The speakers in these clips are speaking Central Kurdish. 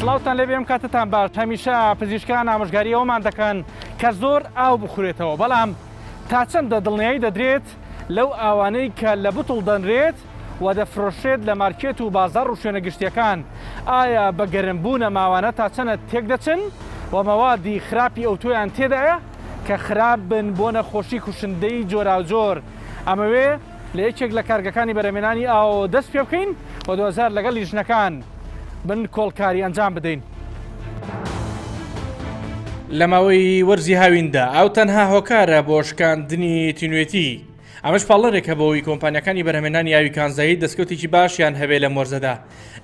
سڵاوتان لێ بێم کاتتان باش هەمیشە پزیشکان ئامۆژگاری ئەومان دەکەن کە زۆر ئاو بخورێتەوە بەڵام تا چەندە دڵنیایی دەدرێت لەو ئاوانەی کە لە بوتڵ دەنرێت و دەفرۆشێت لە مارکێت و بازار و شوێنە گشتیەکان ئایا بە گەرمبوونە ماوانە تا چەنە تێک دەچن و مەوادی خراپی ئەوتۆیان تێدایە کە خراپ بن بۆ نەخۆشی کوشندەی جۆرا و جۆر ئەمەوێ لە یەکێک لە کارگەکانی بەرهەمێنانی ئاو دەست پێ بکەین و دوزار لەگەڵ لیژنەکان بن کۆڵکاری ئەنجام بدەین. لە ماوەی وەرزی هاویندا ئەو تەنها هۆکارە بۆ شکاندنی تینوێتی ئەمەش پاڵەرێکە بۆەوەی کۆمپانیەکانی بەرهەمێنانی ئاوی کانزایی دەستکەوتێکی باشیان هەبێ لە مۆرزەدا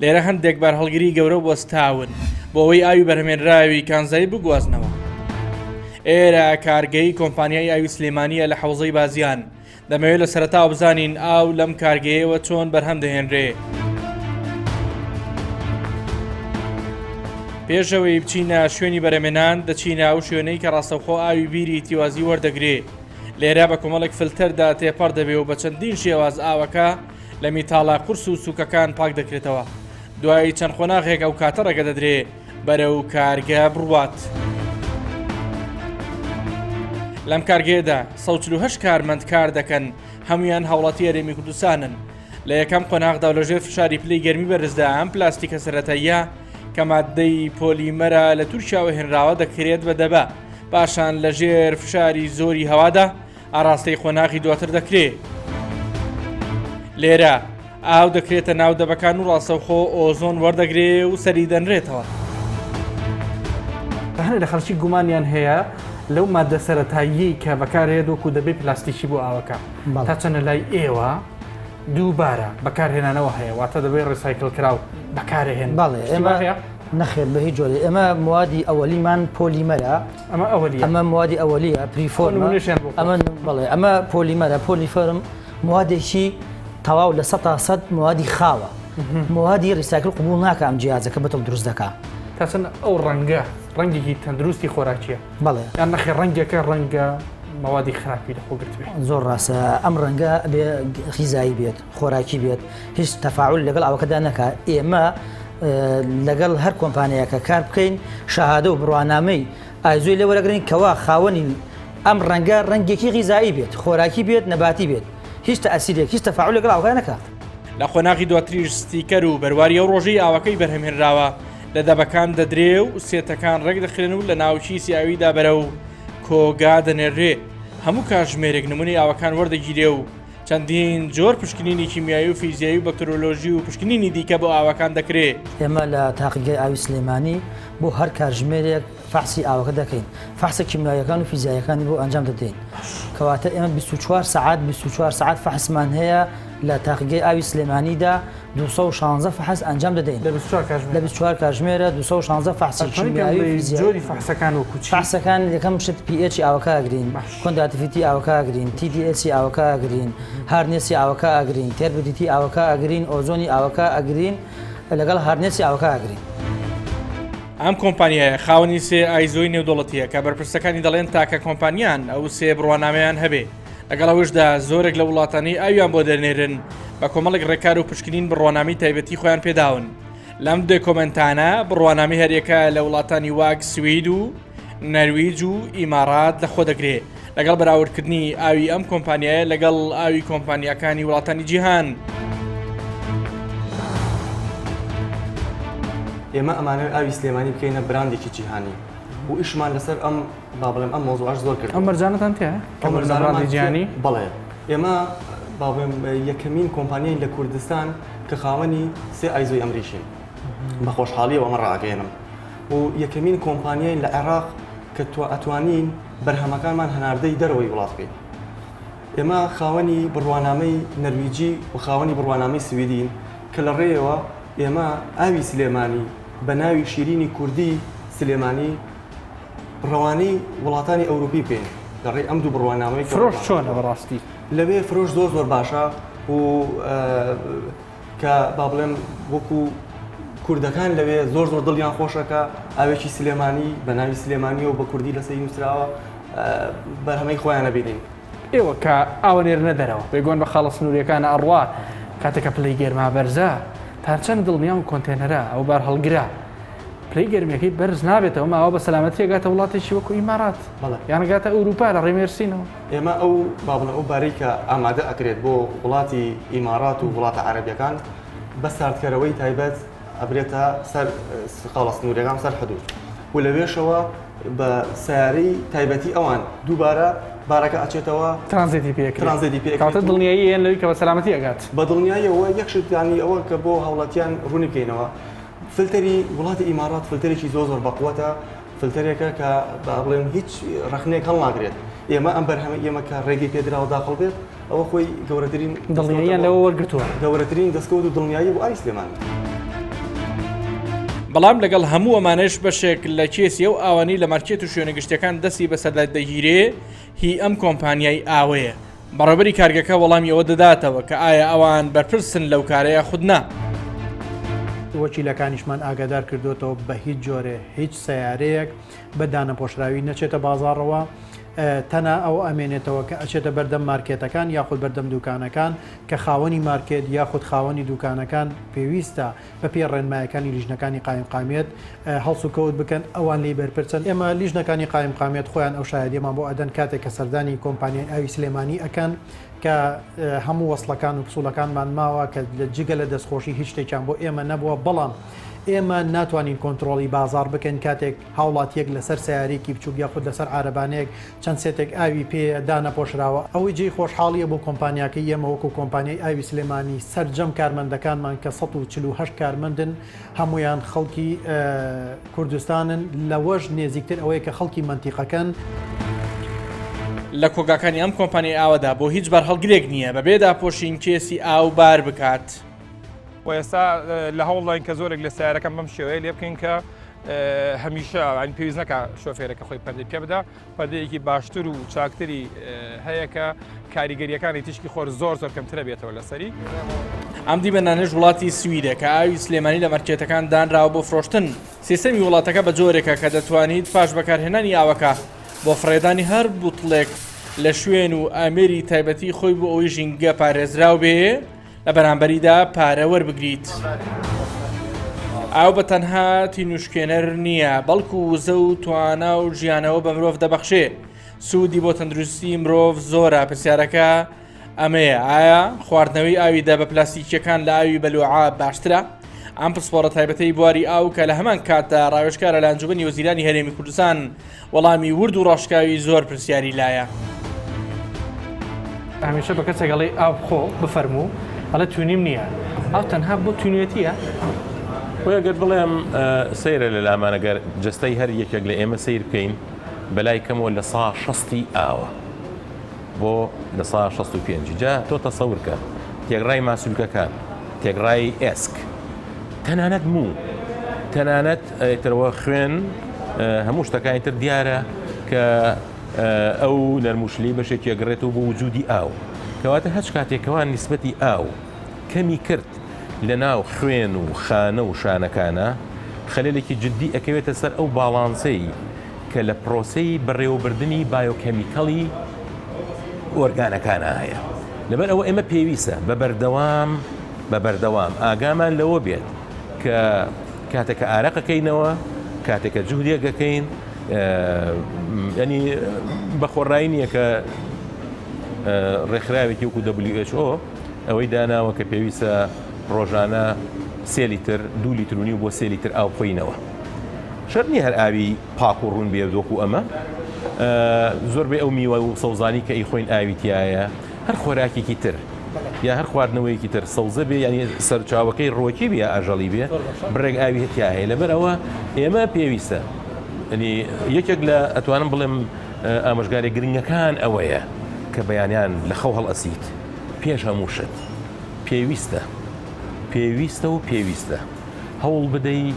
لێرە هەندێک بار هەڵگیری گەورە وەستاون بۆ ئەوەی ئاوی بەرهەمێنراوی کانزایی بگوازنەوە. ئێرە کارگەی کۆمپانیای ئاوی سلێمانیە لە حەوزەی بازیان دەمەوێت لە سەرەتا بزانین ئاو لەم کارگەیەوە چۆن بەرهەم دەهێنرێ. پێشەوەی بچینە شوێنی بەرهەمێنان دەچینە ئەو شوێنەی کە ڕاستەوخۆ ئاوی بیری تیوازی وەردەگرێ لێرە بە کۆمەڵێک فلتەردا تێپەڕ دەبێ و بە چەندین شێواز ئاوەکە لە میتاڵا قورس و سووکەکان پاک دەکرێتەوە. دوای چەند خۆناغێک ئەو کاتە ڕێگە دەدرێ بەرەو کارگە بڕوات. لەم کارگەیەدا 148 کارمەند کار دەکەن هەمویان هاوڵاتی هەرێمی کوردستانن. لە یەکەم قۆناغدا و لەژێر فشاری پلەی گەرمی بەرزدا ئەم پلاستیکە سەرەتاییە کە مادەی پۆلیمەرە لە تورکیاوە هێنراوە دەکرێت بە دەبە پاشان لەژێر فشاری زۆری هەوادا ئاراستەی خۆناغی دواتر دەکرێت. لێرە ئاو دەکرێتە ناو دەبەکان و ڕاستەوخۆ ئۆزۆن وەردەگرێ و سەری دەنرێتەوە. هەنێ لە خەڵکی گومانیان هەیە لەو مادە سەرەتایی کە بەکارهێت وەکو دەبێت پلاستیکی بۆ ئاوەکە تا چەنە لای ئێوە دووبارە بەکارهێنانەوە هەیە واتە دەبێت ڕیسایکل کراو بەکارهێن. بەڵێ ئێمە نەخێت بە هیچ جۆرێ ئێمە موادی ئەوەلیمان پۆلیمەرە ئەمە موادی ئەوەلیە پریفۆرمە بەڵێ ئەمە پۆلیمەرە پۆلیفەرم موادێکی تەواو لە 100% موادی خاوە موادی ڕیسایکل قبول ناکە ئەم جیازەکە بەتەڵ دروست دەکات. تا چەند ئەو ڕەنگە ڕەنگێکی تەندروستی خۆراکیە بەڵێ یان نەخێ ڕەنگەکە ڕەنگە مەوادی خراپی لەخۆگرت بێت. زۆر ڕاستە ئەم ڕەنگە بێ غیزایی بێت خۆراکی بێت هیچ تەفاعول لەگەڵ ئەوەکەدا نەکات. ئێمە لەگەڵ هەر کۆمپانیەکە کار بکەین شەهادە و بڕوانامەی ئایزۆی لێ وەرەگرین کەوا خاوەنی ئەم ڕەنگە ڕەنگێکی غیزایی بێت خۆراکی بێت نەباتی بێت هیچ تەئەسیرێک هیچ تەفاعول لەگەڵ ئەوەکە نەکات. لە خۆناغی دواتریش ستیکەر و بەرواریە و ڕۆژەی ئاوەکەی بەرهەمهێنراوە لە دەبەکان دەدرێ و سێتەکان ڕێک دەخرێن و لە ناوچی سیاویدا بەرە و کۆگا دەنێڕێ هەموو کاتژمێرێک نمونەی ئاوەکان وەردەگیرێ و چەندین جۆر پشکنینی کیمیایی و فیزیایی و بەکتۆرۆلۆژی و پشکنینی دیکە بۆ ئاوەکان دەکرێت. ئێمە لە تاقیگەی ئاوی سلێمانی بۆ هەر کاتژمێرێک فحسی ئاوەکە دەکەین فحسە کیمیاییەکان و فیزیاییەکانی بۆ ئەنجام دەدەین کەواتە ئێمە 24 سعات فحسمان هەیە لە تاقیگەی ئاوی سلێمانیدا 216 فحس ئەنجام دەدەین لە 24 کاتژمێرە 216 فحسی کیمیایی و فیزیایی فحسەکان و کوچی فحسەکان یەکەم شت pH ئاوەکە ئەگرین کۆنداتیڤیتی ئاوەکە ئەگرین TDS ئاوەکە ئەگرین هارنێسی ئاوەکە ئەگرین تێربدیتی ئاوەکە ئەگرین ئۆزۆنی ئاوەکە ئەگرین لەگەڵ هارنێسی ئاوەکە ئەگرین. ئەم کۆمپانیایە خاوەنی سێ ئایزۆی نێودوڵەتیە کە بەرپرسەکانی دەڵێن تاکە کۆمپانیان ئەو سێ بڕوانامەیان هەبێ لەگەڵ ئەوشدا زۆرێک لە وڵاتانی ئاویان بۆ دەرنێرن بە کۆمەڵێک ڕێکار و پشکنین بڕوانامی تایبەتی خۆیان پێداون. لەم دۆکۆمنتانە بڕوانامی هەرێکە لە وڵاتانی واک سوید و نەرویج و ئیمارات لەخۆ دەگرێت لەگەڵ بەراوردکردنی ئاوی ئەم کۆمپانیایە لەگەڵ ئاوی کۆمپانیەکانی وڵاتانی جیهان. ئێمە ئەمانەوە ئاوی سلێمانی بکەینە براندێکی جیهانی و ئیشمان لەسەر ئەم با بڵێم ئەم مۆزوعش زۆر کرد. ئەم بەرجانەتان تێ براندی جیهانی بەڵێ ئێمە با بڵێم یەکەمین کۆمپانیای لە کوردستان کە خاوەنی سێ ئایزۆی ئەمریشین بە خۆشحاڵیەوە ئەمە ڕاگەێنم و یەکەمین کۆمپانیای لە عێراق کە ئەتوانین بەرهەمەکانمان هەناردەی دەرەوەی وڵات بکەین. ئێمە خاوەنی بڕوانامەی نەرویجی و خاوەنی بڕوانامەی سویدین کە لە ڕێیەوە ئێمە ئاوی سلێمانی بە ناوی شیرینی کوردی سلێمانی ڕەوانەی وڵاتانی ئەوروپی پێین لەڕێی ئەم دوو بڕوانامەی فرۆش چۆنە بەڕاستی لەوێ فرۆش زۆر باشە و کە با بڵێم وەکو کوردەکان لەوێ زۆر دڵیان خۆشەکە ئاوێکی سلێمانی بە ناوی سلێمانی و بە کوردی لەسەر نووسراوە بەرهەمەی خۆیانە بینین. ئێوە کە ئاوە نێرنە دەرەوە بێگۆن بە خاڵە سنووریەکانە ئەڕوا کاتێکە پلەی گێرما بەرزە تا چەند دڵنیام کۆنتێنەرە ئەو بار هەڵگرا پلەی گەرمیەکەی بەرز نابێتەوە ماوە بە سەلامەتی گاتە وڵاتێکی وەکو ئیمارات یان گاتە ئەوروپا لە ڕێمێرسینەوە ئێمە ئەو بابڵە ئەو بارەی کە ئامادە ئەکرێت بۆ وڵاتی ئیمارات و وڵاتە عەرەبیەکان بە ساردکەرەوەی تایبەت ئەبرێتە سەر قاڵە سنوورەکان سەر حدود و لەوێشەوە بە سیارەی تایبەتی ئەوان دووبارە بارەکە ئەچێتەوە ترانزیتی پێکاتە دڵنیاییان لەوی کە بە سەلامەتی ئەگات بە دڵنیاییەوە یەکشتیانی ئەوە کە بۆ هاوڵاتیان ڕوونی بکەینەوە فلتەری وڵاتی ئیمارات فلتەرێکی زۆر بەقوەتە فلتەرێکە کە بڵێن هیچ ڕخنێک هەڵ ناگرێت ئێمە ئەم بەرهەمە ئێمە کە ڕێگەی پێدراوە داخڵ بێت ئەوە خۆی گەورەترین دڵنیاییان لەوە وەرگرتووە گەورەترین دەستکەوت و دڵنیایی بۆ ئای سلێمانی بەڵام لەگەڵ هەموو ئەمانش بەشێک لە کێسی ئەو ئاوانی لە مارکێت و شوێنە گشتەکان دەستی بەسەردا دەگیرێ هی ئەم کۆمپانیای ئاوەیە بەڕێوەبەری کارگەکە وەڵامی ئەوە دەداتەوە کە ئایا ئەوان بەرپرسن لەو کارەیە خودنا وەکیلەکانیشمان ئاگادار کردوێتەوە بە هیچ جۆرێ هیچ سیارەیەک بە دانەپۆشراوی نەچێتە بازاڕەوە تەنها ئەو ئەمێنێتەوە کە ئەچێتە بەردەم مارکێتەکان یاخود بەردەم دوکانەکان کە خاوەنی مارکێت یاخود خاوەنی دوکانەکان پێویستە بە پێ ڕێنمایەکانی لیژنەکانی قایمقامێت هەڵس و کەوت بکەن ئەوان لی بەرپرسن ئێمە لیژنەکانی قایمقامێت خۆیان ئەو شایەدیمان بۆ ئەدەن کاتێک کە سەردانی کۆمپانیای ئاوی سلێمانی ئەکەن کە هەموو وەسڵەکان و پسوولەکانمان ماوە کە لە جگە لە دەستخۆشی هیچ شتێکیان بۆ ئێمە نەبووە بەڵام ئێمە ناتوانین کۆنتترۆلی بازار بکەین کاتێک هاوڵاتیەک لەسەر سیارێکی بچووک یاخود لەسەر عربانەیەک چەند سێتێک ئاوی پێ دانەپۆشراوە ئەوەی جێی خۆشحاڵیە بۆ کۆمپانیاکە ئێمە وەکو کۆمپانیای ئاوی سلێمانی سەرجەم کارمەندەکانمان کە 148 کارمەندن هەمویان خەڵکی کوردستانن لەوەش نێزیکتر ئەوەیە کە خەڵکی منتیقەکەن لە کۆگاکانی ئەم کۆمپانیای ئاوەدا بۆ هیچ بەرهەڵگرێک نییە بەبێدا پۆشین کێسی ئاو بار بکات. و ئێستا لە هەوڵڵین کە زۆرێک لە سیارەکەم بەم شێوەیە لێ بکەین کە هەمیشە ئەین پێویست نەکە شۆفێرەکە خۆی پەردەی پێ بدا پەردەیەکی باشتر و چاکتری هەیە کە کاریگەریەکانی تیشکی خۆر زۆر کەمترە بێتەوە لەسەری ئەم دیبەنانەش وڵاتی سویدە کە ئاوی سلێمانی لە مارکێتەکان دانراوە بۆ فرۆشتن سیستەمی وڵاتەکە بە جۆرێکە کە دەتوانیت پاش بەکارهێنانی ئاوەکە بۆ فڕێدانی هەر بوتڵێک لە شوێن و ئامێری تایبەتی خۆی بۆ ئەوەی ژینگە پارێزراو بێ لە بەرامبەریدا پارە وەربگریت. ئاو بە تەنها تینوشکێنەر نییە بەڵکو وزە و توانە و ژیانەوە بە مرۆڤ دەبەخشێ سوودی بۆ تەندروستی مرۆڤ زۆرە پرسیارەکە ئەمەیە ئایا خواردنەوەی ئاویدا بە پلاستیکیەکان لە ئاوی بەلوعا باشترە؟ ئەم پسپۆرە تایبەتەی بواری ئاو کە لە هەمان کاتدا ڕاوێژکارە لە ئەنجومەنی وەزیرانی هەرێمی کوردستان وەڵامی ورد و ڕاشکاوی زۆر پرسیاری لایە. هەمیشە بە کەسێکەڵی ئاو خۆ بفەرموو ئەڵە توانیم نییە ئەو تەنها بۆ توانێتیە؟ وەگەر بڵێم سەیرە لە لامانەگەر جستەی هەر یەکێک لە ئێمە سیر بکەین بەلای کەمەوە لە 160 ئاوە بۆ لە 165 جا تۆ تەسەورکە تێگڕای ماسوولکەکان تێگڕای ئێسک تەنانەت موو تەنانەت ترەوە خوێن هەموو شتەکانی تر دیارە کە ئەو نەرموشلی بەشێک یەگڕێتەوە بۆ وجودی ئاو کەواتە هەچ کاتێکەوە نیسبەتی ئاو کەمی کرد لە ناو خوێن و خانە و شانەکانە خەلێلێکی جددی ئەکەوێتە سەر ئەو باڵانسەی کە لە پرۆسەی بەڕێوەبردننی بایۆکەمیکەڵی ئۆرگانەکانە هەیە لەبەر ئەوە ئێمە پێویستە بە بەردەوام ئاگامان لەوە بێت کە کاتێکە ئارەقەکەینەوە کاتێکە جوودێکەکەین ینی بە خۆڕایی نییە کە ڕێکخراوێکی وەکو WHO ئەوەی داناوە کە پێویستە ڕۆژانە 3 لیتر 2 لیتر و نیو بۆ 3 لیتر ئاو بخۆینەوە شەر نیە هەر ئاوی پاک و ڕوون بێ دۆکو ئەمە زۆربەی ئەو میوە و سەوزانی کە ئیخۆین ئاویتیایە هەر خۆراکێکی تر یا هەر خواردنەوەیەکی تر سەوزە بێ ینی سەرچاوەکەی ڕۆکی بێ ئاژەڵی بێ بڕێک ئاوی هەتیا هەیە لەبەر ئەوە ئێمە پێویستە ینی یەکێک لە ئەتوانم بڵێم ئامۆژگاری گرنگەکان ئەوەیە کە بەیانیان لە خەو هەڵئەسیت پێش هەموو شت پێویستە و پێویستە هەوڵ بدەی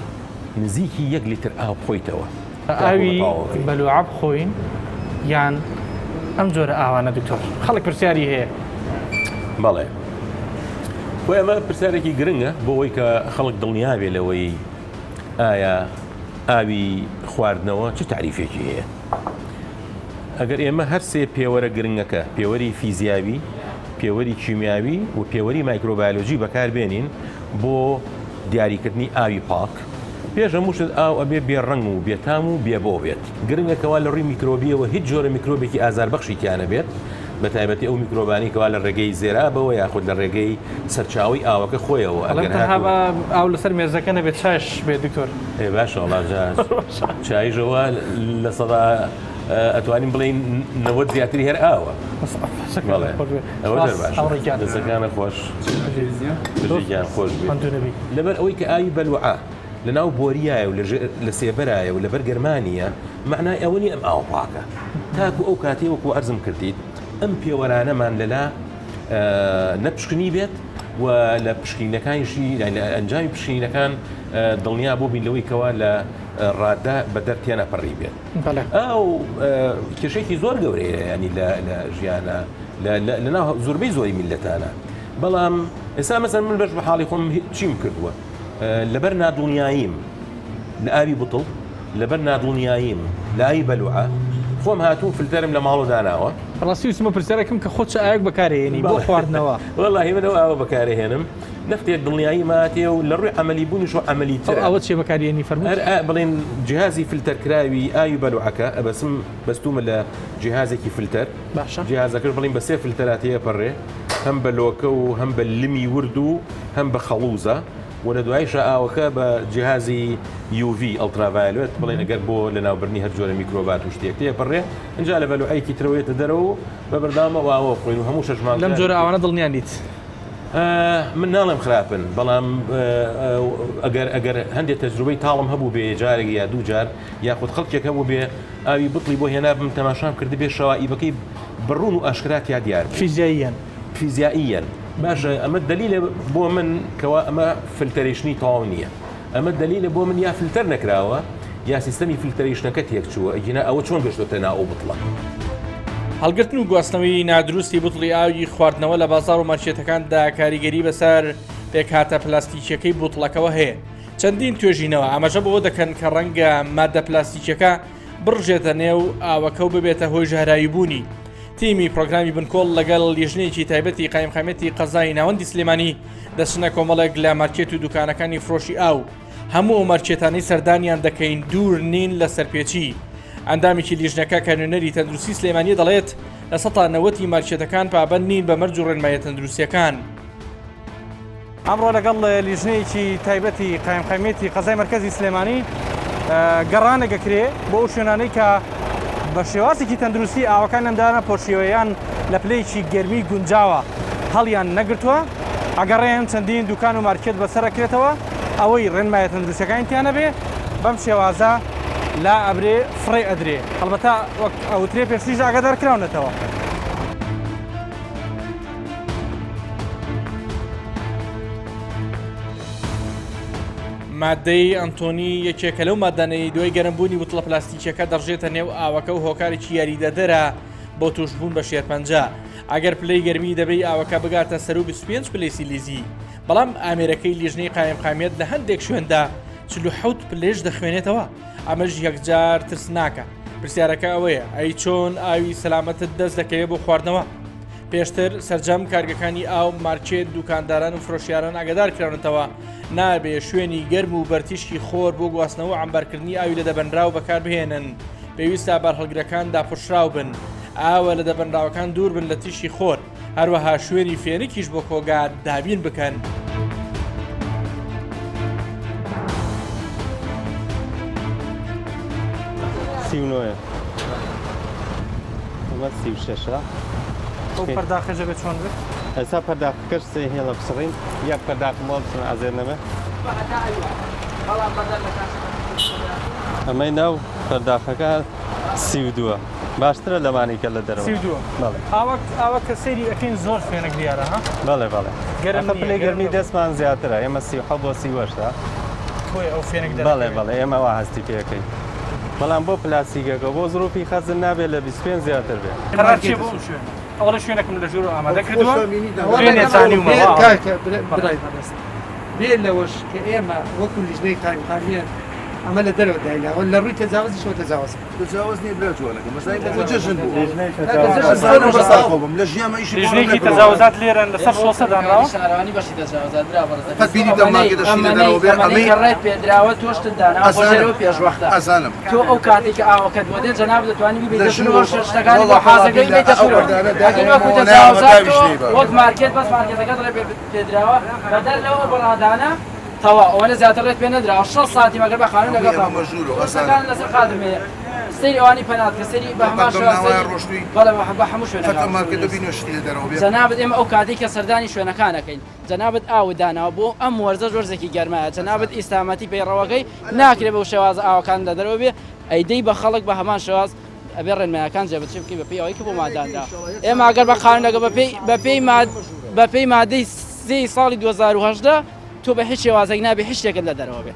نزیکی 1 لیتر ئاو بخۆیتەوە ئاوی بەلوعا بخۆین یان ئەم جۆرە ئاوانە دکتۆر خەڵک پرسیاری هەیە بەڵێ بۆ ئێمە پرسیارێکی گرنگە بۆ ئەوەی کە خەڵک دڵنیا بێ لەوەی ئایا ئاوی خواردنەوە چه تعریفێکی هەیە ئەگەر ئێمە هەر سێ پێوەرە گرنگەکە پێوەری فیزیاوی پێوەری کیمیاوی و پێوەری مایکرۆبایۆلۆژی بەکاربێنین بۆ دیاریکردنی ئاوی پاک پێش هەمووشت ئاو ئەبێ بێڕەنگ و بێتام و بێ بۆ بێت گرنگەکەوا لە ڕووی میکرۆبیەوە هیچ جۆرە میکرۆبێکی ئازاربەخشی تیانە بێت بە تایبەتی ئەو میکرۆبانی کەوا لە ڕێگەی زێرابەوە یاخود لە ڕێگەی سەرچاوی ئاوەکە خۆیەوە ئاو لەسەر مێزەکە نەبێت چاش بێت دکتۆر باش چایژەوە لە سەدا ئەتوانین بڵین نەوەت زیاتری هەر ئاوە دەستەکانە خۆش خۆش لەبەر ئەوەی کە ئاوی بەلوعە لە ناو بۆریایە و لە سێبەرایە و لەبەر گەرمانیە معنای ئەوەنی ئەم ئاو پاکە تاکو ئەو کاتێ وەکو ئەرزم کردیت ئەم پێوەرانەمان لەلا نەپشکنی بێت و لە پشکینەکانیشی ئەنجامی پشکینەکان دڵنیا بۆ بین لەوەی کەوا لە ڕاددا بە دەرتیانە پەڕی بێت ئەو کێشێکی زۆر گەورەیە ینی لە ژیانە لەناو زۆربەی زۆری میلەتانە بەڵام ئێستا مەسەن من بەش بە حاڵی خۆم چیم کردووە لەبەر نادڵنیاییم لە ئاوی بوتڵ لەبەر نادڵنیاییم لە ئاوی بەلوعە خۆم هاتوو فلتەرم لە ماڵ و داناوە ڕاستی وسمە پرسیارەکەم کە خۆت ئاوێک بەکارهێنی بۆ خواردنەوە وەڵاهی منەوە ئاوە بەکارهێنم نفتێک دڵنیایی ماتێ و لە ڕووی عملی بوونیش عملی تر ئەوە چێ بەکارهێنی فەرمووت بڵێن جیهازی فلتەرکراوی ئاوی بەلوعەکە ئەبەسم بەستومە لە جیهازێکی فلتەر جیهازەکەش بڵین بە سێ فلتەراتەیە پەڕێ هەم بە لۆکە و هەم بە لمی ورد و هەم بە خەڵوزە و لە دوایشە ئاوەکە بە جیهازی UV ئەڵترافایلۆت بڵێن ئەگەر بۆ لە ناوبردنی هەر جۆرە میکرۆبات و شتێک تێپەڕێ ئەنجا لە بەلوعەیەکی ترەوەیەتە دەرەوە بە بەردامە ئاوە بخۆین و هەموو شەژمان لەم جۆرە ئەوانە دڵنیانیت من ناڵێم خراپن بەڵام ئەگەر هەندێک تەجروبەی تاڵم هەبوو بێ جارێک یا دوو جار یاخود خەڵکێک هەبوو بێ ئاوی بڵی بۆ هێنابم تەماشام کردی بێ شەوائیبەکەی بڕون و ئاشکرات یا دیار فیزیائیەن باشە ئەمە دلیلە بۆ من کەوا ئەمە فلتەریشنی تەواو نییە ئەمە دلیلە بۆ من یا فلتەر نەکراوە یا سیستەمی فلتەریشنەکە تێک چووە ئەگینا ئەوە چۆن گەشتۆتە ناو ئەو بتڵە هەڵگرتن و گواستنەوەی نادروستی بوتڵی ئاوی خواردنەوە لە بازار و مارکێتەکاندا کاریگەری بەسەر پێکهاتە پلاستیکیەکەی بوتڵەکەەوە هەیە چەندین توێژینەوە ئاماژە بەوە دەکەن کە ڕەنگە مادە پلاستیکەکە بڕژێتە نێو ئاوەکە و ببێتە هۆی ژەهرایی بوونی تیمی پرۆگرامی بنکۆڵ لەگەڵ لیژنەیەکی تایبەتی قایمخامەتی قەزای ناوەندی سلێمانی دەچنە کۆمەڵێک لە مارکێت و دوکانەکانی فرۆشی ئاو هەموو ئەو مارکێتانەی سەردانیان دەکەین دوور نین لە سەرپێچی ئەندامێکی لیژنەکە کانونەری تەندروستی سلێمانی دەڵێت لە 90 مارکێتەکان پابەند نین بە مەرج و ڕێنمایە تەندروستیەکان ئەمڕۆ لەگەڵ لیژنەیەکی تایبەتی قایمخامەتی قەزای مەرکەزی سلێمانی گەڕانەگەکرێ بۆ ئەو شوێنانەی کە بە شێوازێکی تەندروستی ئاوەکان ئەمدانە پۆشیوەیان لە پلەیەکی گەرمی گونجاوە هەڵیان نەگرتووە ئەگەڕێن چەندین دوکان و مارکێت بەسەرەکرێتەوە ئەوەی ڕێنمایە تەندروستیەکانی تیانە بێ بەم شێوازە لا ئەبرێ فڕێ ئەدرێ هەڵبەتە وەک ئەوترێ پێشتیش ئاگادارکراونەتەوە مادەی ئەنتۆنی یەکێکە لەو مادانەی دوای گەرمبوونی بوتڵە پلاستیکیەکە دەڕژێتە نێو ئاوەکە و هۆکارێکی یاریدەدەرە بۆ توشبوون بە شێرپەنجە ئەگەر پلەی گەرمی دەبێت ئاوەکە بگاتە سەر و 25 پلەی سیلیزی بەڵام ئامێرەکەی لیژنەی قایمخامێت لە هەندێک شوێندا 47 پلێش دەخوێنێتەوە ئەمەش یەکجار ترس ناکە پرسیارەکە ئەوەیە ئەی چۆن ئاوی سەلامەتت دەست دەکەوێت بۆ خواردنەوە پێشتر سەرجەم کارگەکانی ئاو مارکێت دوکانداران و فرۆشیاران ئاگادار کراونەتەوە نابێ شوێنی گەرم و بەرتیشکی خۆر بۆ گواستنەوە ئەمبارکردنی ئاوی لە دەبەنراو بەکاربهێنن پێویستە بارهەڵگرەکان داپۆشراو بن ئاوە لە دەبەنراوەکان دوور بن لە تیشی خۆر هەروەها شوێنی فێنێکیش بۆ کۆگات دابین بکەن سیونۆیە ئەمە 36 ئەو پەرداخەژە بێت چۆن بێت ئەستا پەرداخەکەش سێ هێڵە بسڕین یەک پەرداخ ماڵ بچن ئازێر نەمە ئەمەی ناو پەرداخەکە 32 باشترە لەمانێکە لە دەرەوە 32 ئاوە کە سەیری ئەکەین زۆر فێنک دیارە ها بەڵێ بەڵێ پلەی گەرمی دەستمان زیاترە ئێمە 37 بۆ 38 ئەو فێنک بەڵێ بەڵێ ئێمە وا هەستی پێەکەی بەڵام بۆ پلاسیکەکە بۆ زروفی خەزن نابێت لە 25 زیاتر بێت ئەوڵە شوێنەکەم لە ژوور ئامادەکردووە بێت لەوەش کە ئێمە وەکو لیژنەی قایمخامێت ئەمە لە دەرەوە داینا لە ڕووی تەجاوزی شۆ تەجاوز تجاوزني بلا جوالك مثلا تجاوزن لە ژیان لیژنێکی تەجاوزات لێرە لەسەر شۆسە دانراوە شارەوانی بەشی تەجاوزات درا بەڕێز قەت بینی دەماکێ دەشینە دەرەوە ئەمەی ڕێت پێدراوە تۆشت داناوە بۆ پێشوەختە ئەزانم تۆ ئەو کاتێک کە ئاوەکەت بۆ دێن جەناب دەتوانی ببیتە شنەوە شتەکانی بۆ حازەکەی بێتە شنەوە ئەگەر وەکو تەجاوزات وەک مارکێت بەس مارکێتەکەت ڕێ پێدراوە بەدەر لەوە بەڕادانە تەوا ئەوەنە زیاتر ڕێت پێ نەدراوە 6 ساتی مەگەر بە خانوو لەگەڵ شتەکان لەسەر خادمەیە سەیری ئەوانی پەنات کە سەری بە هەمان بەڵێ بە هەموو شوێنەکان جەنابەت ئێمە ئەو کاتێک کە سەردانی شوێنەکانەکەین جەنابەت ئاوت داناوە بۆ ئەم وەرزە وەرزێکی گەرمایە جەنابەت ئیسلامەتی پەیڕەوەکەی ناکرێت بەو شێوازە ئاوەکان لە دەرەوە بێ ئەیدەی بە خەڵک بە هەمان شێواز ئەبێ ڕێنمایەکان جێبەجێ بکەی بە پێی ئەوەی کە بۆ ماداندا ئێمە ئەگەر بە قانونەکە بە پێی مادەی 3 ساڵی 2010 تۆ بە هیچ شێوازێک نابێ هیچ شتێکت لە دەرەوە بێ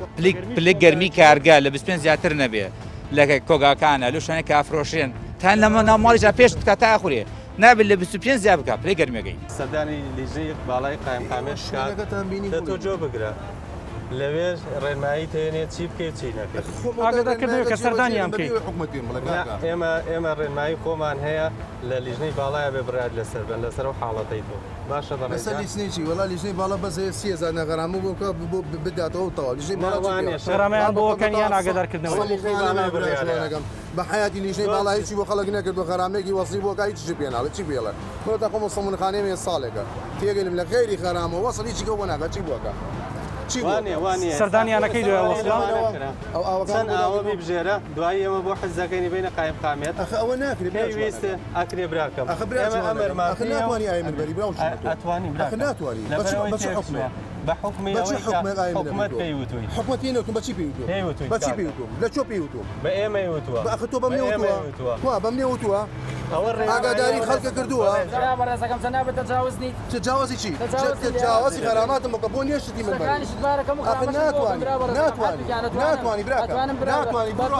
پلک گەرمی کارگا لە 25 زیاتر نەبێ لە کۆگاکانە لە شوێنە کافرۆشێن تا لەمە ناوماڵیشا پێش بکە تا ئەخورێ نابێت لە 25 زیاد بکە پلەی گەرمیەکەی سەردانی لیژەی باڵای قایمقامێت شکات تۆ جۆ بگرە لەوێ ڕێنمایی تێنێت چی بکەیت چی نەکەێت ئاگدارکردەوە کە سەردانیان بکەیت ئێمە ڕێنمایی خۆمان هەیە لە لیژنەی باڵایە بێ براد لەسەر بن لەسەر و حاڵەتەی تۆ باشە بەسەر لیژنێکی وەڵا لیژنەی باڵا بەس 30,000 نەغەرامە بۆ بداتەوە تەواو لیژنەی باڵا غەرامەیان بۆکەن یان ئاگدارکردنەوە بە حیاتی لیژنەی باڵا هیچی بۆ خەڵک نەکرد بە غەرامێکی وەسی بۆ هیچ پێناڵە چی بێڵە بۆ تا خۆمە سەمونخانەیە مێ ساڵێکە تێگەلم لە غێری خەرامە وەسڵ هیچی بۆ ناکات چی بووەکە سەردانیانەکەی دوای وەسڵ چەند ئاوەمی بژێرە دوای ئێمە بۆ حەزەکەی بینە قایمقامێت ئەوە ناکرێت پێویستە ئەکرێ براکەم ناتوانانی ئاین بەری ئەتوانی ناتوانانی بەچ حکومە بە حکومی حکومەت پێیوتوی حکومەتی نەوتم بەچی پێیوتوم بەچی پێیوتوم لە چۆ پێیوتوم بە ئێمە وتووە بەخ تۆ بەم نێوتووە بەم نێوتووە ئاگاداری خەڵکە کردووە بەڕێزەکەم جەنابەت تەجاوزنی تجاوزی چی؟ تجاوزی غەراماتم بۆ بۆ نێشتی من ناتوانی براکە ناتوانی بڕۆ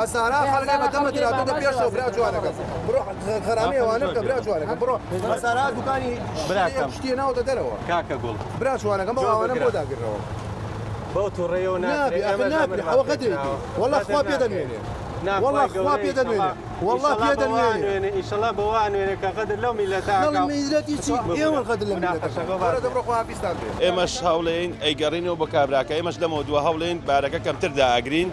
هەزارە خەڵکە بەدەمە دراتۆ دە پێشەوە برا جوانەکە بڕۆ خەرامی ئەوانە بکە برا جوانەکە بڕۆ هەزارە دوکانی شتێ ناوتە دەرەوە کاکە گوڵ برا جوانەکەم ئەوانە بۆ داگرنەوە بەو تووڕێەوە نابێ ئەوە قەدرێتی وەڵا خوا پێ دەمێنێ والله خوا پێ دەمێنێ والله پێ دەمێنێ ئینشەڵا بەوە ئەنوێنێ کە قەدر لەو میلەتە میلەتی چی ئێوە قەدر لە میلەتەکە دەبڕۆ خوا حافیزتان بێ ئێمەش هەوڵێن ئەیگەڕینەوە بە کابراکە ئێمەش لەمەوە دووە هەوڵێن بارەکە کەمتر داگرین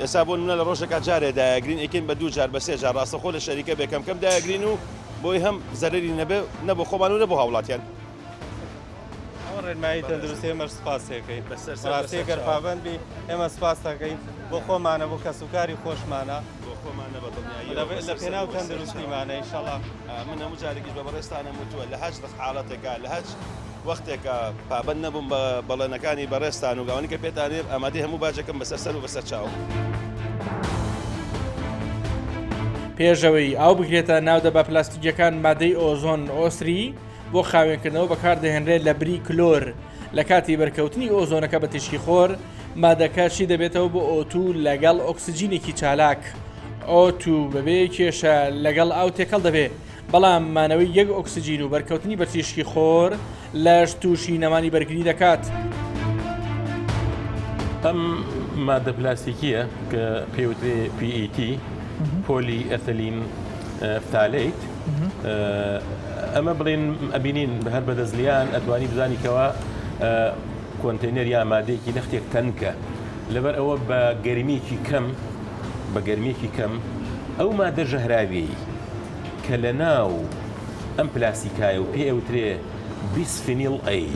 ئێستا بۆ منە لە ڕۆژێکا جارێ داگرین ئەکەین بە 2 جار بە 3 جار ڕاستەخۆ لە شەریکە بێ کەم داگرین و بۆی هەم زەرری نەبێ خۆمان و نەبوو هاوڵاتیان ڕێنمایی تەندروستی ئێمەش سپاسێکەکەی ڕاستێکەر پابەندبی ئێمە سپاس دەکەین بۆ خۆمانە بۆ کەسوکاری خۆشمانە بۆ خۆمانە بە لە پێناو تەندروستیمانە ئینشەڵا من هەموو جارێکیش بە بەڕێستانە وتووە لە هەج حاڵەتێکا لە هەج وەختێکە پابەند نەبووم بە بەڵێنەکانی بەڕێستان و گاوانی کە پێتانێ ئامادەی هەموو باجەکەم بەسەر سەر و بەسەر چاو پێشەوەی ئاو بگرێتە ناودە بە پلاستیکەکان مادەی ئۆزۆن ئۆسری بۆ خاوێنکردنەوە بەکاردەهێنرێت لە بری کلۆر لە کاتی بەرکەوتنی ئۆزۆنەکە بە تشکی خۆر مادەکەشی دەبێتەوە بۆ ئۆتو لەگەڵ ئۆکسسیجینێکی چالاک ئۆتو بەبێ کێشە لەگەڵ ئاو تێکەڵ دەبێت بەڵام مانەوەی یەک ئۆکسسیجین و بەرکەوتنی بە تیشکی خۆر لەش تووشی نەمانی بەرگری دەکات. ئەم مادە پلاستیکیە کە پێوترێ PET پۆلی ئەثەلین فتالەیت ئەمە بڵێن ئەبینین هەر بەدەستلیان ئەتوانی بزانیکەوە کۆنتینەر یا مادەیەکی نەختێک تەنکە لەبەر ئەوە بە گەرمیێکی کەم ئەو مادە ژەهراوی کە لە ناو ئەم پلاستیکایە و پێ ئەوترێ بیسفینیل ئەی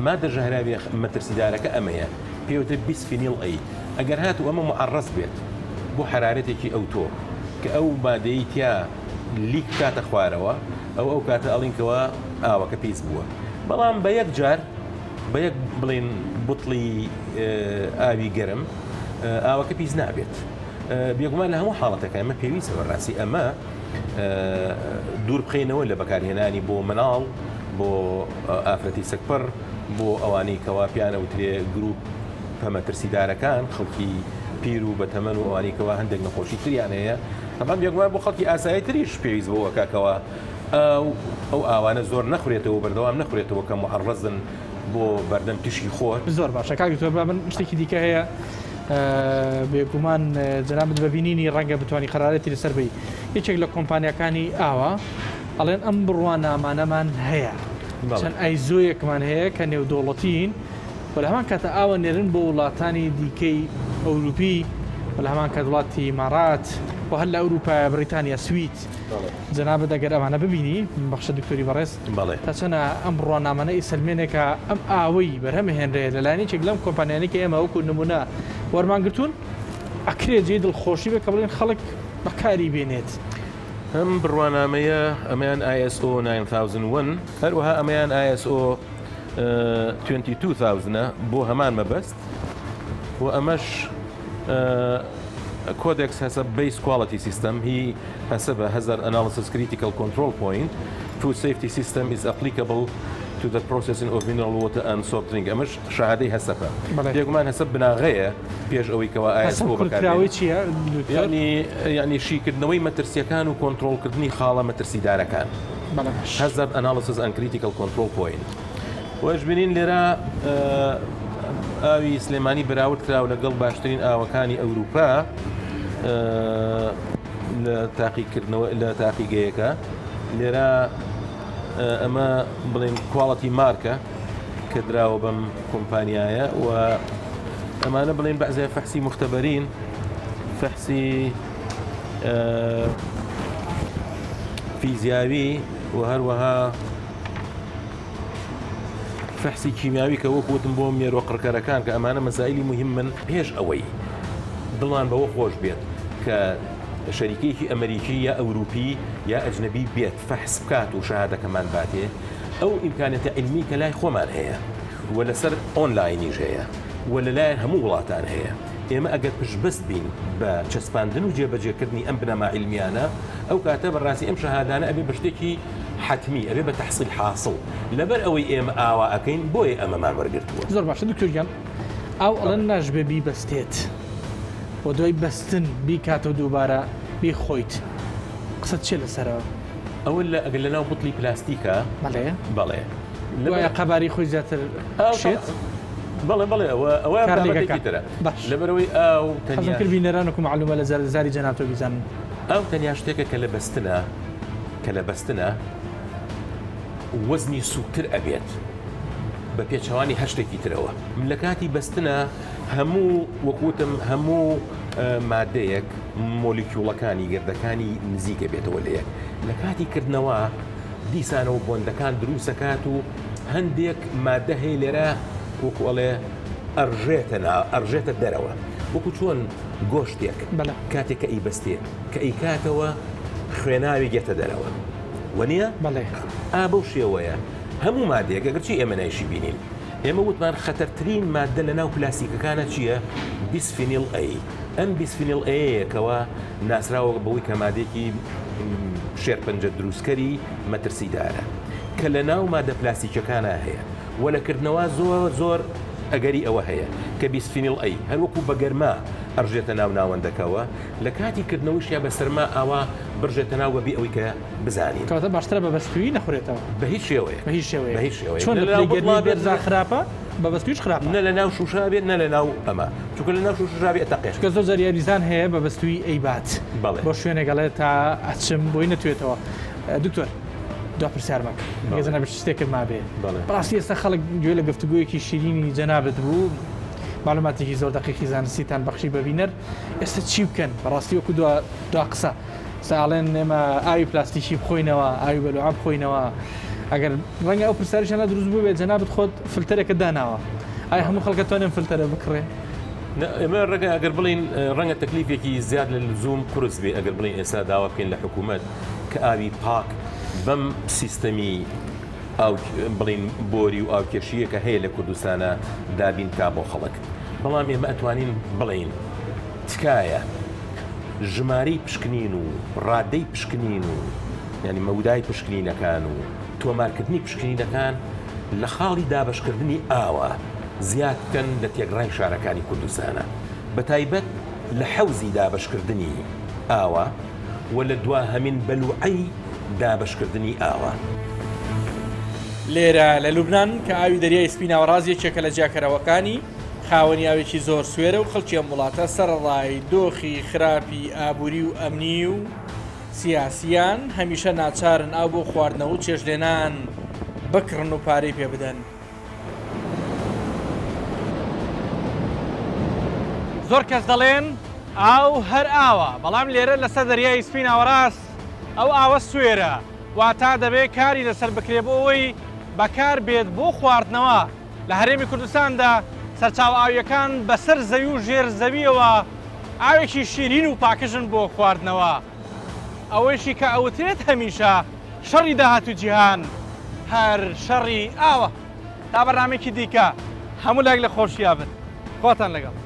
مادە ژەهراوی مەترسیدارەکە ئەمەیە پێوتە بیسفینیل ئەی ئەگەر هاتو ئەمە معڕەس بێت بۆ حرارەتێکی ئەوتۆ کە ئەو مادەی تیا لیک کاتە خوارەوە ئەو کاتە ئەڵینکەوە ئاوەکە پیس بووە بەڵام بە یەک جار بە یەک بڵێن بوتڵی ئاوی گەرم ئاوەکە پیس نابێت بێگومان لە هەموو حاڵەتەکە ئەمە پێویستە بەڕاستی ئەمە دوور بخینەوە لە بەکارهێنانی بۆ مناڵ بۆ ئافرەتی سەکپەر بۆ ئەوانەی کەوا پیانە وترێ گروپ پەمەترسیدارەکان خەڵکی پیر و بەتەمەن و ئەوانەی کەوا هەندێک نەخۆشی تریان هەیە تەمام بێگومان بۆ خەڵکی ئاسایی تریش پێویست بۆ کاکەوە ئەو ئاوانە زۆر نەخورێتەوە بەردەوام نەخورێتەوە کە محڕەزن بۆ بەردەم تشی خۆت زۆر باشە کاک دکتۆر با من شتێکی دیکە هەیە بێگومان جەنابەت بەبینینی ڕەنگە بتوانانی قەرارەتی لەسەر بی یەکێک لە کۆمپانیەکانی ئاوە ئەڵێن ئەم بڕوانامانەمان هەیە چەند ئایزۆیەکمان هەیە کە نێودوڵەتین و لە هەمان کاتە ئاوە نێرن بۆ وڵاتانی دیکەی ئەوروپی و لە هەمان کات وڵاتی مارات و هەر لە ئەوروپا بریتانیا سویت جەنابەت ئەگەر ئەمانە ببینی بەخشە دکتۆری بەڕێز تا چەنە ئەم بڕوانامانە ئیسلمێنێکە ئەم ئاوەی بەرهەمهێنرێ لەلایەنێک لەم کۆمپانیانێکی ئێمە وەکو نمونە وەرمانگرتوون ئەکرێت جێ دڵخۆشی بێ کە بڵێن خەڵک بەکاری بێنێت. ئەم بڕوانامەیە ئەمەیان ISO 9001 هەروەها ئەمەیان ISO 22000 بۆ هەمان مەبەست و ئەمەش Codex has a base quality system. He has a hazard analysis critical control point. Food safety system is applicable to the processing of mineral water and soft drink. أمش شهادة هسفة. يقولون هسب بناغية بيج أوي كوا ISO بكاري. يعني شيء كدنوي مترسي كان وكنترول كدني خالة مترسي دارة كان. hazard analysis and critical control point. واجبنين لرا ئاوی سلێمانی براورد کراوە لەگەڵ باشترین ئاوەکانی ئەوروپا لە تاقیکردنەوە لە تاقیگەیەکە لێرە ئەمە بڵێن کوالڵەتی مارکە کە دراوە بەم کۆمپانیایە و ئەمانە بڵێن بەعزای فەحسی مختبەرین فەحسی فیزیاوی و هەروەها فەحسی کیمیاوی کە وەکوتم بۆ مێرۆ قڕکەرەکان کە ئەمانە مەسائلی مهمن پێش ئەوەی دڵان بەوە خۆش بێت کە شەریکەیەکی ئەمریکی یا ئەوروپی یا ئەجنەبی بێت فەحس بکات و شەهادەکەمان باتێ ئەو ئیمکانەتە علمی کە لای خۆمان هەیە و لەسەر ئۆنلاینیش هەیە و لەلایەن هەموو وڵاتان هەیە ئێمە ئەگەر پشتبەست بین بە چەسپاندن و جێبەجێکردنی ئەم بنەما علمیانە ئەو کاتە بەڕاستی ئەم شەهادانە ئەبێ بە شتێکی حتمی ئەبێ بە تەحصیل حاصل لەبەر ئەوەی ئێمە ئاوا ئەەکەین بۆیە ئەمەمان وەرگرتووە. زۆر باشە دکتۆریان ئەو ئەڵەن ناژبێ بی بەستێت بۆ دوای بەستن بیکاتەوە دووبارە بیخۆیت قسەت چێ لەسەرەوە ئەوە لە ئەگەر لەناو بوتڵی پلاستیکە بەڵێ بەڵێ لەوەیە قەباری خۆی زیاتر شێت بەڵێ بەڵێ ئەوە ترە لەبەرەوەی ئەو تەنیا کردبینەرانکو معلومە لە زاری جەنابتۆ بیزانن ئەو تەنیا شتێکە کە لە بەستنە وەزنی سووتر ئەبێت بە پێچەوانی هەشتێکی ترەوە لە کاتی بەستنە هەموو وەکوتم هەموو مادەیەک مۆلیکیوڵەکانی گردەکانی نزیکە بێتەوە لەیەک لە کاتی کردنەوە دیسانەوە بۆندەکان دروستەکات و هەندێک مادە هەیە لێرە وەکوڵێ ئەڕژێتە دەرەوە وەکو چۆن گۆشتێک کاتێک کە ئەیبەستێت کە ئەیکاتەوە خوێناوی گێتە دەرەوە وەنیە بەڵێ بەو شێوەیە هەموو مادەیەک ئەگەرچی ئێمە نایشی بینین ئێمە وتمان خەتەرترین مادە لە ناو پلاستیکەکانە چییە؟ بیسفینیل ئەی ئەم بیسفینیل ئەیەکەوە ناسراوە بەوەی کە مادێکی شێرپەنجە دروستکەری مەترسیدارە کە لە ناو مادە پلاستیکەکانە هەیە وە لەکردنەوە زۆر ئەگەری ئەوە هەیە کە بیسفینیل ئەی هەروەکو بە گەرما ئەڕژێتە ناو ناوەندەکەەوە لە کاتی کردنەوەشیا بە سەرما ئاوا بڕژێتە ناو بەبی ئەوەی کە بزانین کەواتە باشترە بە بەستوی نەخورێتەوە بە هیچ شێوەیە بە هیچ شێوەیە چۆن بێرزا خراپە بە بەستویش خراپە نە لە ناو شوشا بێت نە لە ناو ئەمە چونکە لە ناو شوشا بێت تەقێش کە زۆر زەریاریزان هەیە بە بەستوی ئەیبات بۆ شوێنێگەڵێت تا ئەچم بۆی نەتوێتەوە دکتۆر دو پرسیار مەکە گەزانە بە شتێکت ما بێ بەڕاستی ئێستا خەڵک گوێ لە گفتوگویەکی شیرینی جەنابەت بوو معلوماتێکی زۆر دقیقی زانستیتان بەخشی ببینەر ئێستا چی بکەن بەڕاستی وەکو دو قسە ساڵێن ئێمە ئاوی پلاستیکی بخۆینەوە ئاوی بەلوعا بخۆینەوە ئەگەر ڕەنگە ئەو پرسیاریشانە دروست بوو بێت جەنابەت خۆت فلتەرێکە داناوە ئایا هەموو خەڵکە توانێن فلتەرە بکڕێ ئێمە ڕەنگە ئەگەر بڵین ڕەنگە تەکلیفێکی زیاد لە لزوم قورس بێ ئەگەر بڵین ئێستا داوا بکەین لە حکوومەت کە ئاوی پاک بەم سیستەمی ئەو بڵین بۆری و ئاوکێشیە کە هەیە لە کوردستانە دابین کا بۆ خەڵک بەڵام ئێمە ئەتوانین بڵین تکایە ژمارەی پشکنین و ڕادەی پشکنین و ینی مەودای پشکنینەکان و تۆمارکردنی پشکنینەکان لە خاڵی دابشکردنی ئاوە زیاد بکەن لە تێگڕای شارەکانی کوردستانە بە تایبەت لە حەوزی دابشکردنی ئاوە و لە دواهەمین بەلوعەی دابشکردنی ئاوە لێرە لە لوبناان کە ئاوی دەریای سپیناوەڕاز یەکێکە لە جاکەرەوەکانی خاوەنی ئاوێکی زۆر سوێرە و خەڵکی ئەم وڵاتە سەرڕای دۆخی خراپی ئابووری و ئەمنی و سیاسیان هەمیشە ناچارن ئاو بۆ خواردنەوە و چێژلێنان بکڕن و پارەی پێ بدەن. زۆر کەس دەڵێن ئاو هەر ئاوە، بەڵام لێرە لەسەر دەریای سپیناوەڕاست ئەو ئاوە سوێرە، واتە دەبێت کاری لەسەر بکرێ بۆ ئەوەی بەکار بێت بۆ خواردنەوە. لە هەرێمی کوردستاندا سەرچاو ئاویەکان بەسەر زەوی و ژێر زەویەوە ئاوێکی شیرین و پاکژن بۆ خواردنەوە. ئەوەیشی کە ئەوترێت هەمیشە شەڕی داهاتوو جیهان هەر شەڕی ئاوە. تا بەڕامێکی دیکە هەموو لاک لە خۆشییا بن. خۆتان لەگەڵ.